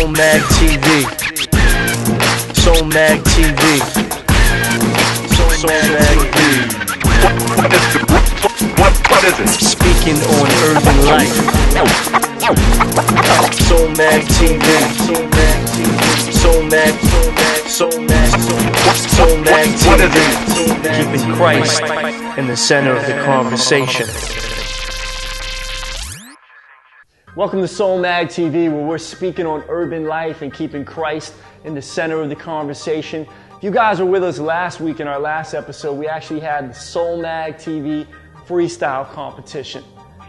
Soulmag TV. Soulmag TV. Soulmag TV. What is it? Speaking on urban life. Soulmag TV. Soulmag TV. Keeping Christ in the center of the conversation. Welcome to Soulmag TV, where we're speaking on urban life and keeping Christ in the center of the conversation. If you guys were with us last week in our last episode, we actually had the Soulmag TV freestyle competition.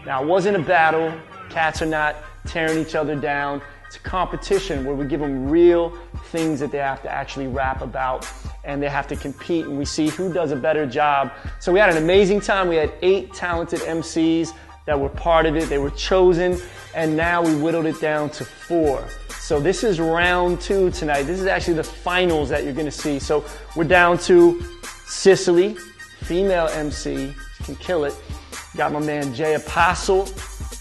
Now, it wasn't a battle. Cats are not tearing each other down. It's a competition where we give them real things that they have to actually rap about, and they have to compete, and we see who does a better job. So we had an amazing time. We had 8 talented MCs that were part of it. They were chosen, and now we whittled it down to 4. So this is round 2 tonight. This is actually the finals that you're gonna see. So we're down to Cicely, female MC, can kill it. Got my man Jay Apostle,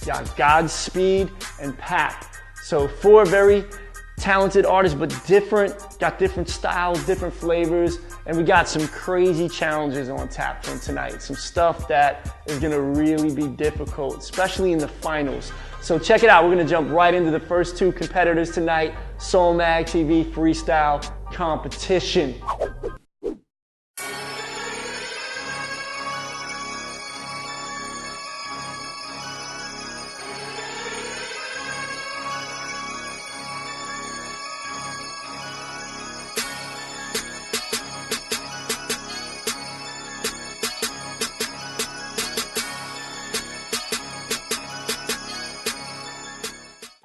got Godspeed, and Pat. So 4 very talented artists, but got different styles, different flavors, and we got some crazy challenges on tap from tonight. Some stuff that is gonna really be difficult, especially in the finals. So check it out, we're gonna jump right into the first 2 competitors tonight, Soulmag TV Freestyle Competition.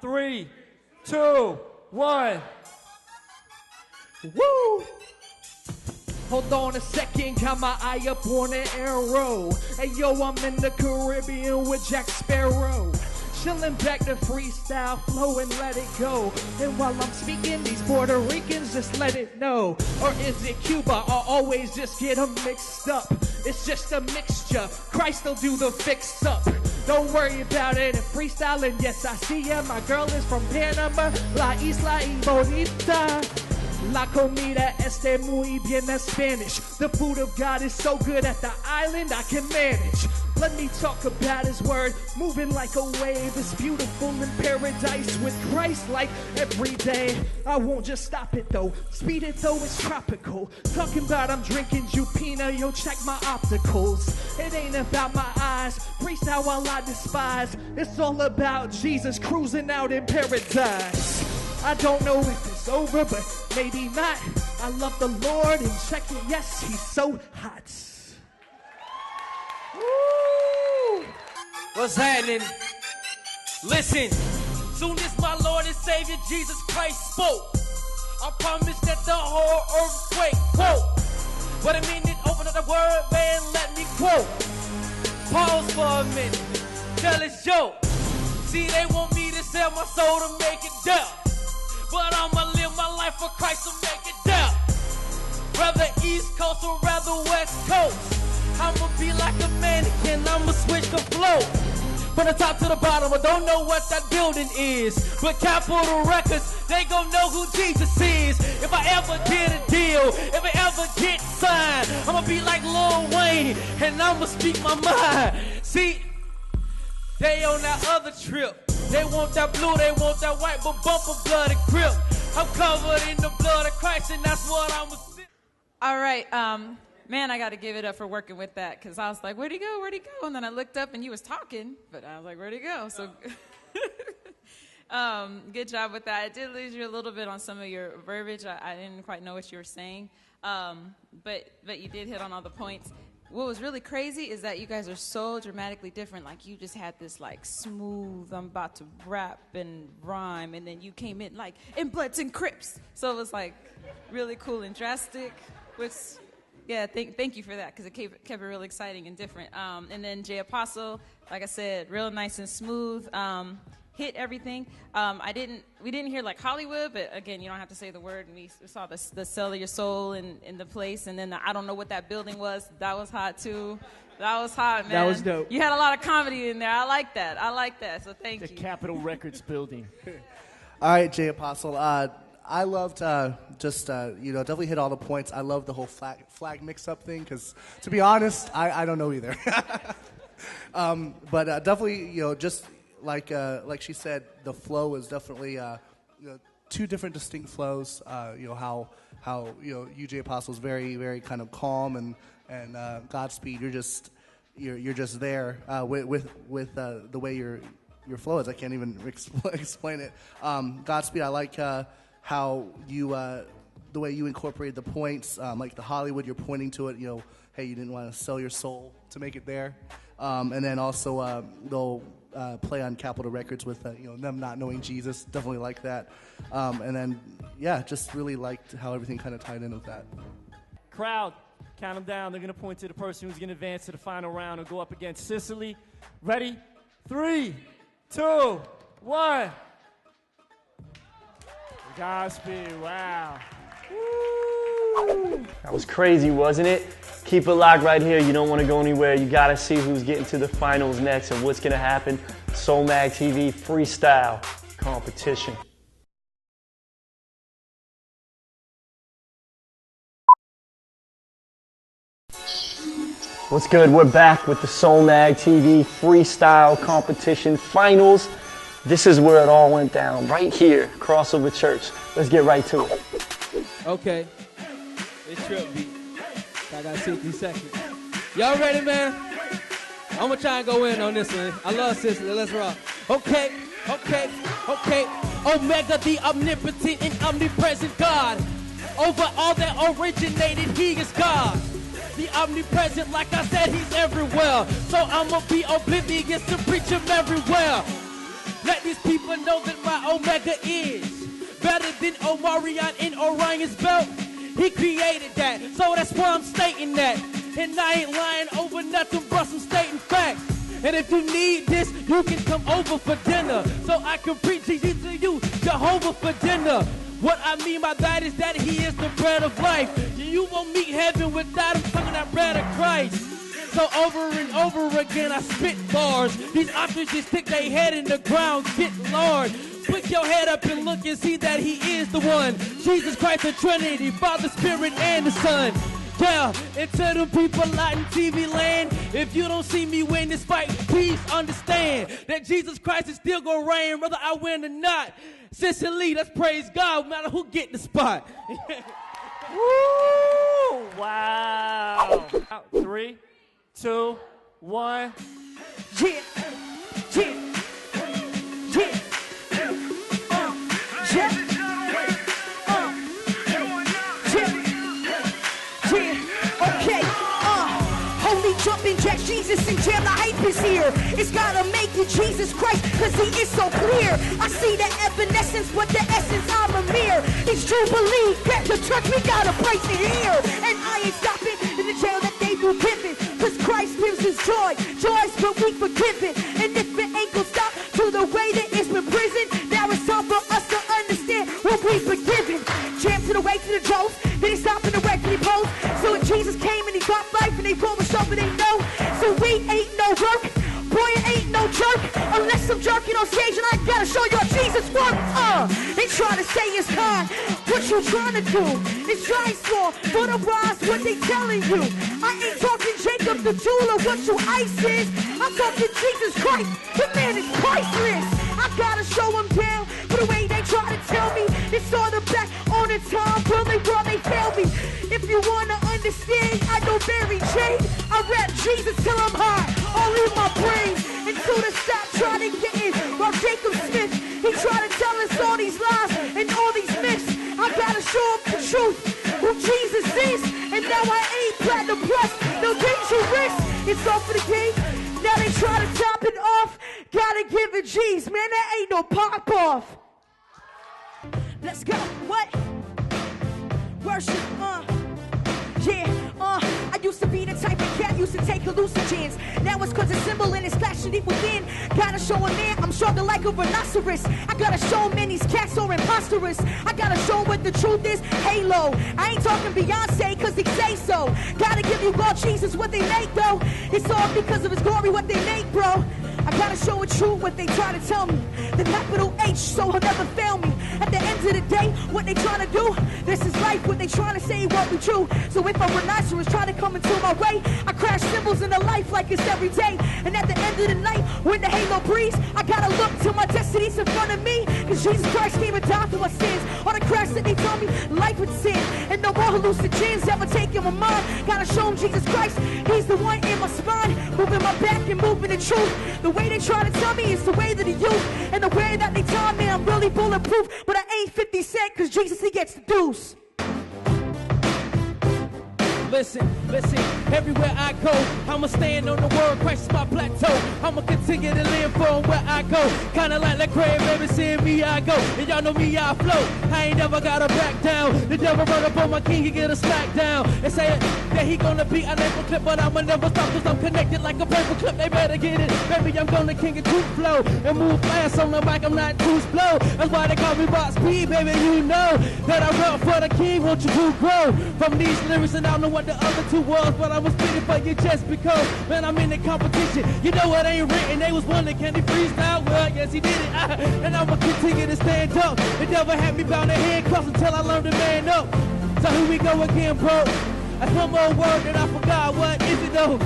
Three, 2, 1. Woo! Hold on a second, got my eye up on an arrow. Hey yo, I'm in the Caribbean with Jack Sparrow. Chillin' back to freestyle flow and let it go. And while I'm speaking, these Puerto Ricans just let it know. Or is it Cuba? I always just get them mixed up. It's just a mixture. Christ will do the fix up. Don't worry about it. And freestyling, yes I see ya. My girl is from Panama, La Isla y Bonita. La comida esté muy bien in Spanish. The food of God is so good at the island I can manage. Let me talk about his word, moving like a wave. It's beautiful in paradise with Christ like every day. I won't just stop it though, speed it though it's tropical. Talking about I'm drinking Jupina, yo check my opticals. It ain't about my eyes, freestyle while I despise. It's all about Jesus cruising out in paradise. I don't know if it's over, but maybe not. I love the Lord and check it, yes, he's so hot. Woo! What's happening? Listen, soon as my Lord and Savior Jesus Christ spoke, I promise that the whole earth quake, quote. But a minute, open up the word, man, let me quote. Pause for a minute, tell it's joke. See, they want me to sell my soul to make it down. But I'ma live my life for Christ to make it down. Rather East Coast or rather West Coast. I'ma be like a mannequin, I'ma switch the flow. From the top to the bottom, I don't know what that building is. But Capitol Records, they gon' know who Jesus is. If I ever get a deal, if I ever get signed, I'ma be like Lil Wayne, and I'ma speak my mind. See, they on that other trip. They want that blue, they want that white, but bumper blood and grip. I'm covered in the blood of Christ, and that's what I'm gonna see. All right, man, I got to give it up for working with that, because I was like, where'd he go, where'd he go? And then I looked up and you was talking, but I was like, where'd he go? So good job with that. I did lose you a little bit on some of your verbiage. I didn't quite know what you were saying, but you did hit on all the points. What was really crazy is that you guys are so dramatically different. Like, you just had this, like, smooth, I'm about to rap and rhyme, and then you came in, like, in Bloods and Crips. So it was, like, really cool and drastic, which, yeah, thank you for that, because it kept it really exciting and different. And then Jay Apostle, like I said, real nice and smooth. Hit everything. We didn't hear like Hollywood, but again, you don't have to say the word. And we saw the sell of your soul in the place, and then I don't know what that building was. That was hot too. That was hot, man. That was dope. You had a lot of comedy in there. I like that. So thank you. The Capitol Records building. All right, Jay Apostle. I loved definitely hit all the points. I love the whole flag mix-up thing because, to be honest, I don't know either. But definitely, just like she said, the flow is definitely two different distinct flows. How UJ Apostle is very, very kind of calm and Godspeed. You're just there with the way your flow is. I can't even explain it. Godspeed. I like how you the way you incorporated the points, like the Hollywood. You're pointing to it. Hey, you didn't want to sell your soul to make it there. And then also they'll play on Capitol Records with them not knowing Jesus. Definitely like that. And then just really liked how everything kind of tied in with that. Crowd, count them down. They're going to point to the person who's going to advance to the final round and go up against Sicily. Ready? 3, 2, 1. Godspeed. Wow. Woo. That was crazy, wasn't it? Keep it locked right here. You don't want to go anywhere. You got to see who's getting to the finals next and what's going to happen. Soulmag TV freestyle competition. What's good? We're back with the Soulmag TV freestyle competition finals. This is where it all went down, right here, Crossover Church. Let's get right to it. Okay. It's Trip Beat. I got 60 seconds. Y'all ready, man? I'm gonna try and go in on this one. I love Sicily. Let's rock. Okay. Omega, the omnipotent and omnipresent God. Over all that originated, he is God. The omnipresent, like I said, he's everywhere. So I'ma be oblivious to preach him everywhere. Let these people know that my Omega is better than Omarion in Orion's belt. He created that, so that's why I'm stating that. And I ain't lying over nothing but some stating facts. And if you need this, you can come over for dinner, so I can preach Jesus to you, Jehovah for dinner. What I mean by that is that he is the bread of life. You won't meet heaven without him tonguing that bread of Christ. So over and over again I spit bars. These ostriches stick their head in the ground, get Lord. Put your head up and look and see that he is the one. Jesus Christ, the Trinity, Father, Spirit, and the Son. Yeah, and to them people out in TV land, if you don't see me win this fight, please understand that Jesus Christ is still gonna reign, whether I win or not. Sicily, let's praise God, no matter who get the spot. Woo! Wow. 3, 2, 1. Yeah. Okay. Holy jumping jack, Jesus in jail, the hype is here. It's gotta make you Jesus Christ, cause he is so clear. I see the evanescence, but the essence I'm a mirror. It's true belief, get the church, we gotta praise it here. And I ain't stopping in the jail that they do giving, cause Christ gives us joy, joy's what we forgiven. And if it ain't gonna stop to the way that it's been prison, now it's time for us to understand what we've been given. Jam to the way to the Joes, then he stopped in the wreck and he posed. So when Jesus came and he got life and they promised up and they know. So we ain't no work, boy it ain't no jerk, unless I'm jerking on stage and I gotta show you how Jesus works. They try to say it's kind, what you trying to do? It's trying small, for the rise, what they telling you? I ain't talking Jacob the jeweler, what you ice is. I'm talking Jesus Christ, the man is priceless. I gotta show him down, for the way they try to tell me. It's all the back on the time, will they fail me. If you wanna understand, I know Mary Jane. I rap Jesus till I'm high, all in my brain. Until the stop trying to get in, while Jacob Smith, he tried to tell us all these lies and all these myths. I gotta show him the truth, who Jesus is. And now I ain't platinum plus, no dangerous. It's all for the game, now they try to top it off. Gotta give it G's, man, that ain't no pop off. Let's go, what? Worship, I used to be the type of cat used to take hallucinogens. Now it's cause it's symbol and it's clashing deep within. Gotta show a man I'm stronger like a rhinoceros. I gotta show him these cats are imposterous. I gotta show him what the truth is, halo. I ain't talking Beyonce cause he say so. Gotta give you Lord Jesus what they make though. It's all because of his glory what they make, bro. I gotta show it true what they try to tell me. The capital H so he'll never fail me. end of the day, what they trying to do, this is life, what they trying to say won't be true. So if a rhinoceros try to come into my way, I crash cymbals in the life like it's every day. And at the end of the night, when the halo breeze, I gotta look to my destiny's in front of me. Cause Jesus Christ came and died for my sins. All the crash that they told me, life with sin. And no more hallucinogens ever taking my mind. Gotta show them Jesus Christ, he's the one in my spine. Moving my back and moving the truth. The way they try to tell me is the way that he used. And the way that they tell me I'm really bulletproof. But I ain't 50 Cent, cause Jesus, he gets the deuce. Listen, everywhere I go, I'ma stand on the word, Christ is my plateau. I'ma continue to live from where I go. Kinda like that Craig, baby, seeing me, I go. And y'all know me, I flow. I ain't never gotta back down. The devil run up on my king, he get a smack down. And say that he gonna be a label clip, but I'ma never stop, cause I'm connected like a paper clip. They better get it. Baby, I'm gonna king of truth flow. And move fast on the mic, I'm not too slow. That's why they call me Box P, baby, you know that I rap for the king, want you to grow. From these lyrics, and I don't know what the other two was, but I was spitting for you just because, man, I'm in the competition. You know it ain't written, they was wondering, can he freestyle? Well, yes, he did it. And I'ma continue to stand up. The devil had me bound to handcuffs until I learned to man up. So here we go again, bro. That's one more word that I forgot. What is it, though?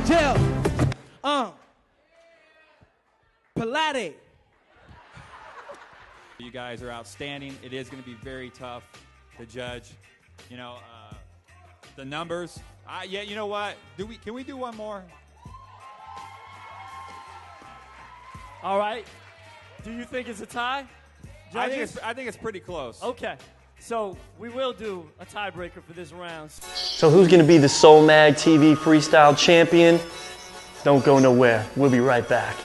Jail. Pilate. You guys are outstanding. It is going to be very tough to judge. You know, the numbers. Yeah, you know what? Can we do one more? All right. Do you think it's a tie? I think it's pretty close. Okay. So we will do a tiebreaker for this round. So who's going to be the Soulmag TV Freestyle Champion? Don't go nowhere. We'll be right back.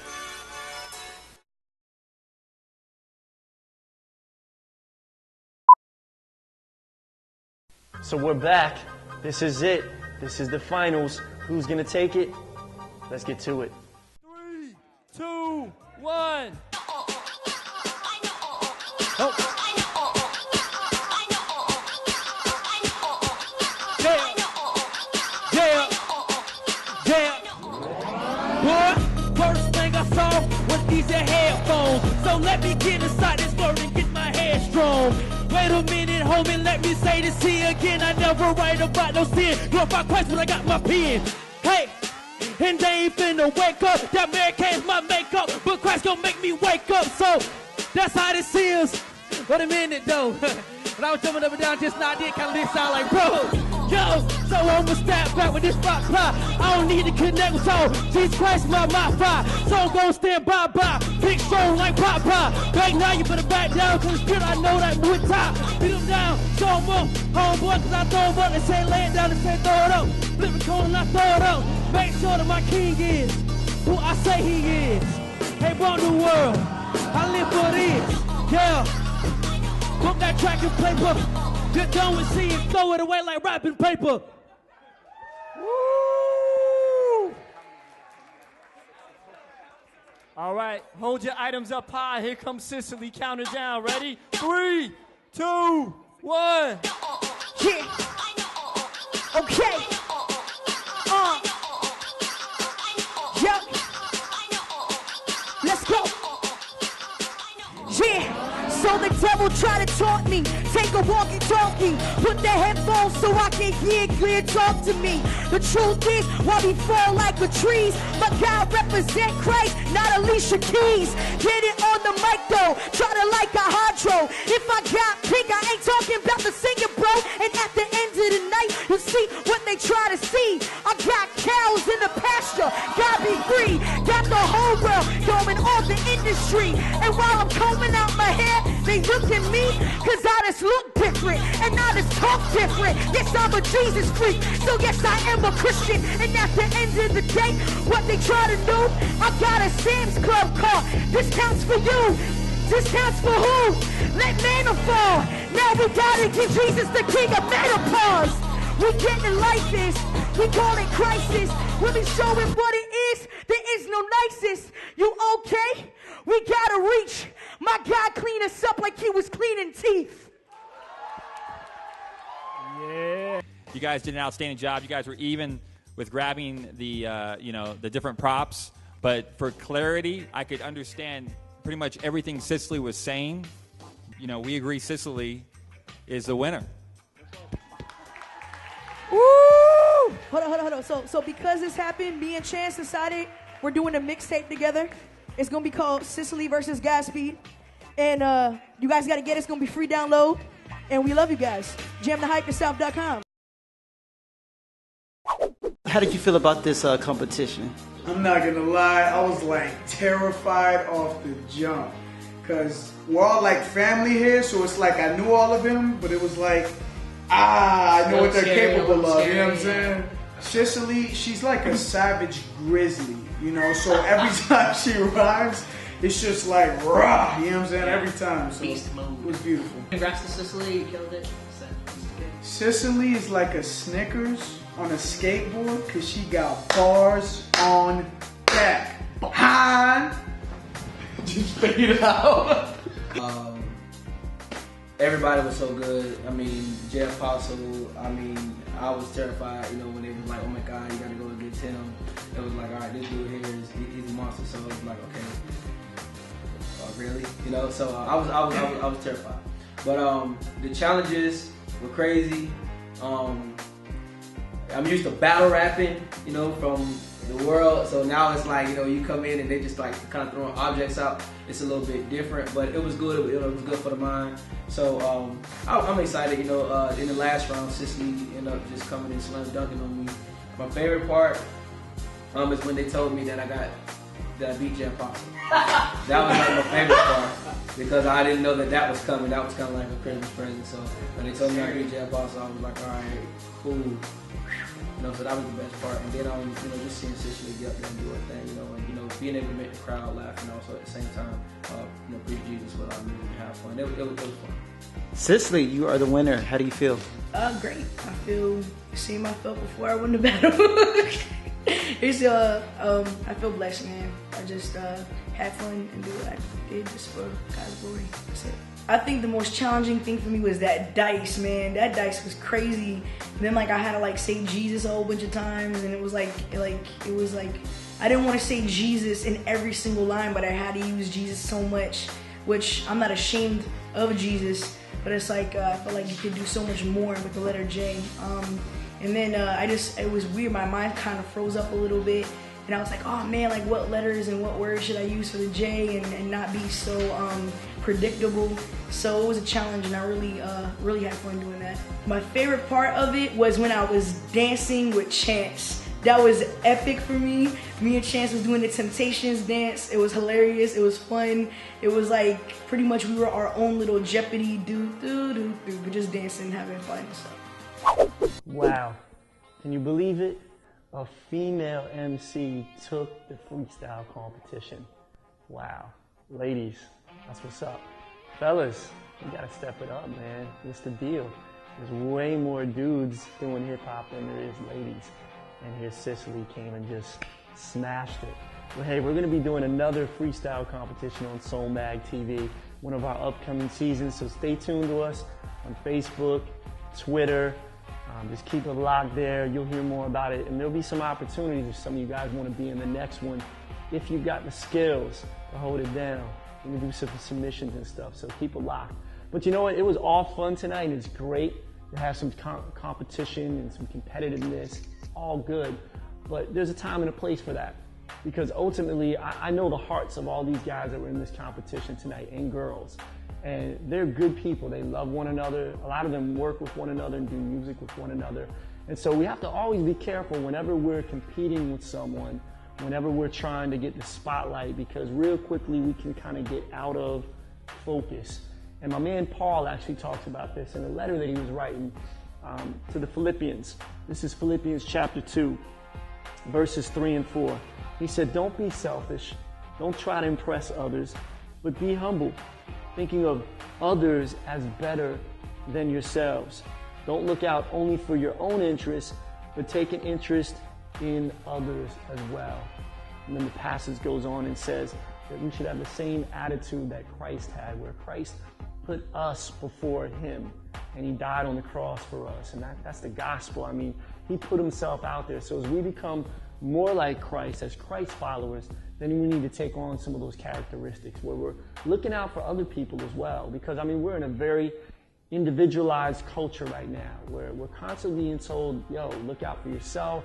So we're back. This is it. This is the finals. Who's going to take it? Let's get to it. 3, 2, 1. Oh. Yeah. Boy, first thing I saw was these headphones. So let me get inside this word and get my head strong. Wait a minute, homie, let me say this here again. I never write about no sin. Glorify Christ when I got my pen. Hey, and they ain't finna wake up. That American's my makeup, but Christ gon' make me wake up. So that's how this is. Wait a minute, though. When I was jumping up and down just now, I did kind of did sound like, bro. Yo, so I'ma step back with this rock fly. I don't need to connect with y'all. Jesus Christ, my fire. So I'm gonna stand by. Big show like pop. Back now, you better back down. Cause the spirit, I know that with top. Beat them down, show them up. Homeboy, cause I throw them up. They say lay it down, they say throw it up. Flip the coin and I throw it up. Make sure that my king is who I say he is. Hey, born new world. I live for this. Yeah. Book that track and paper. Get done with C and throw it away like wrapping paper. Woo! All right, hold your items up high. Here comes Sicily. Count it down. Ready? 3, 2, 1. Yeah. Okay. Yep. Let's go. Yeah. So the devil try to taunt me. Take a walkie-talkie. Put the headphones so I can hear clear talk to me. The truth is, while we fall like the trees, my God represent Christ, not Alicia Keys. Get it on the mic though. Try to like a hydro. If I got pink, I ain't talking about the singing, bro. And at the end of the night, you see what they try to see. I got cows in the pasture. God be free. Got the whole world going all the industry. And while I'm combing out my hair, they look at me, cause I just look different, and I just talk different. Yes, I'm a Jesus freak, so yes, I am a Christian. And at the end of the day, what they try to do, I got a Sam's Club car. This counts for you. This counts for who? Let manna fall. Now we gotta give Jesus the king of menopause. We getting life is, we call it crisis. When we show him what it is, there is no nicest. You okay? We gotta reach. My God cleaned us up like he was cleaning teeth. Yeah. You guys did an outstanding job. You guys were even with grabbing the the different props. But for clarity, I could understand pretty much everything Cicely was saying. We agree Cicely is the winner. Woo! Hold on. So because this happened, me and Chance decided we're doing a mixtape together. It's gonna be called Cicely versus Godspeed, and you guys gotta get it. It's gonna be free download, and we love you guys. JamTheHype.south.com. How did you feel about this competition? I'm not gonna lie, I was like terrified off the jump. Cause we're all like family here, so it's like I knew all of them, but it was like, I know what they're capable of, you know what I'm saying? Cicely, she's like a savage grizzly, so every time she rhymes, it's just like rah, you know what I'm saying? Every time. So Beast mode. It was beautiful. Congrats to Cicely, you killed it. Cicely is like a Snickers on a skateboard because she got bars on deck. Han! Just fade it out. Everybody was so good. I mean, Jay Apostle, I was terrified, when they was like, oh my God, you gotta go against him. It was like, all right, this dude here, he's a monster. So it was like, okay, really? So I was terrified. But the challenges were crazy. I'm used to battle rapping, from the world. So now it's like, you come in and they just like kind of throwing objects out. It's a little bit different, but it was good. It was good for the mind. So I'm excited. In the last round, Cicely ended up just coming and slam dunking on me. My favorite part is when they told me that I beat Jay Apostle. That was like my favorite part because I didn't know that was coming. That was kind of like a Christmas present. So when they told me I beat Jay Apostle, I was like, all right, cool. So that was the best part. And then just seeing Cicely get up there and do her thing, and being able to make the crowd laugh and also at the same time, preach Jesus without music and have fun. It was fun. Cicely, you are the winner. How do you feel? Great. I feel the same I felt before I won the battle. I feel blessed, man. I just had fun and do what I did just for God's glory. That's it. I think the most challenging thing for me was that dice, man. That dice was crazy. And then I had to say Jesus a whole bunch of times, and it was like I didn't want to say Jesus in every single line, but I had to use Jesus so much, which I'm not ashamed of Jesus, but it's I felt like you could do so much more with the letter J. And then it was weird. My mind kind of froze up a little bit. And I was like, oh man, what letters and what words should I use for the J and not be so predictable. So it was a challenge, and I really had fun doing that. My favorite part of it was when I was dancing with Chance. That was epic for me. Me and Chance was doing the Temptations dance. It was hilarious. It was fun. It was pretty much we were our own little Jeopardy we're just dancing, having fun and stuff. Wow. Can you believe it? A female MC took the freestyle competition. Wow. Ladies, that's what's up. Fellas, you gotta step it up, man. What's the deal? There's way more dudes doing hip-hop than there is ladies. And here Cicely came and just smashed it. Well, hey, we're gonna be doing another freestyle competition on Soulmag TV, one of our upcoming seasons, so stay tuned to us on Facebook, Twitter. Just keep it locked there. You'll hear more about it. And there'll be some opportunities if some of you guys want to be in the next one. If you've got the skills to hold it down, we can do some submissions and stuff. So keep it locked. But you know what? It was all fun tonight. It's great to have some competition and some competitiveness. All good. But there's a time and a place for that. Because ultimately, I know the hearts of all these guys that were in this competition tonight, and girls. And they're good people. They love one another. A lot of them work with one another and do music with one another. And so we have to always be careful whenever we're competing with someone, whenever we're trying to get the spotlight, because real quickly we can kind of get out of focus. And my man Paul actually talks about this in a letter that he was writing to the Philippians. This is Philippians chapter 2, verses 3 and 4. He said, don't be selfish. Don't try to impress others, but be humble, thinking of others as better than yourselves. Don't look out only for your own interests, but take an interest in others as well. And then the passage goes on and says that we should have the same attitude that Christ had, where Christ put us before him, and he died on the cross for us. And that's the gospel. I mean, He put himself out there. So as we become more like Christ, as Christ followers, then we need to take on some of those characteristics where we're looking out for other people as well. Because, I mean, we're in a very individualized culture right now where we're constantly being told, yo, look out for yourself,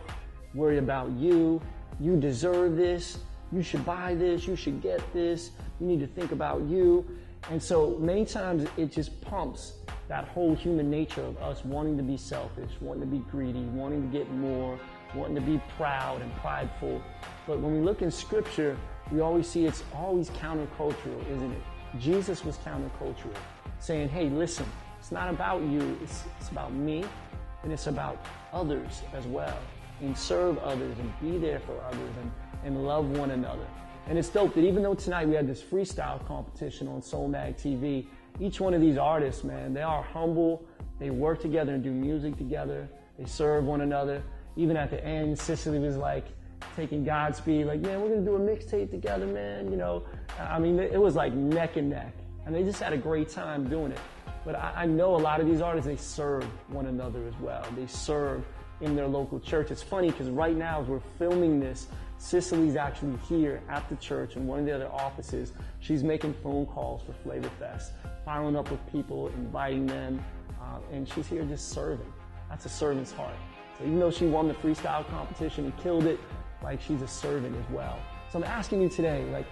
worry about you, you deserve this, you should buy this, you should get this, you need to think about you. And so many times it just pumps that whole human nature of us wanting to be selfish, wanting to be greedy, wanting to get more, wanting to be proud and prideful. But when we look in Scripture, we always see it's always countercultural, isn't it? Jesus was countercultural, saying, hey, listen, it's not about you, it's about me, and it's about others as well. And serve others and be there for others and love one another. And it's dope that even though tonight we had this freestyle competition on Soulmag TV, each one of these artists, man, they are humble, they work together and do music together, they serve one another. Even at the end, Cicely was like taking Godspeed, like, man, we're gonna do a mixtape together, man, you know. I mean, it was like neck and neck. And they just had a great time doing it. But I know a lot of these artists, they serve one another as well. They serve in their local church. It's funny because right now as we're filming this, Cicely's actually here at the church in one of the other offices. She's making phone calls for Flavor Fest, following up with people, inviting them, and she's here just serving. That's a servant's heart. So even though she won the freestyle competition and killed it, like, she's a servant as well. So I'm asking you today, like,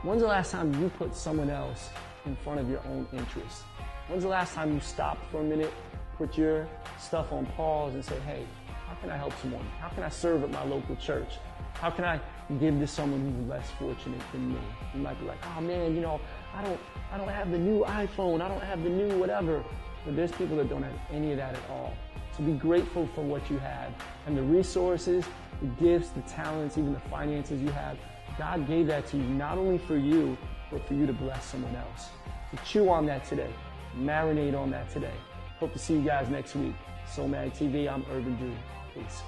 when's the last time you put someone else in front of your own interests? When's the last time you stopped for a minute, put your stuff on pause and say, hey, how can I help someone? How can I serve at my local church? How can I give to someone who's less fortunate than me? You might be like, oh man, you know, I don't have the new iPhone, I don't have the new whatever. But there's people that don't have any of that at all. So be grateful for what you have. And the resources, the gifts, the talents, even the finances you have, God gave that to you, not only for you, but for you to bless someone else. So chew on that today. Marinate on that today. Hope to see you guys next week. Soulmag TV, I'm Urban Drew. Peace.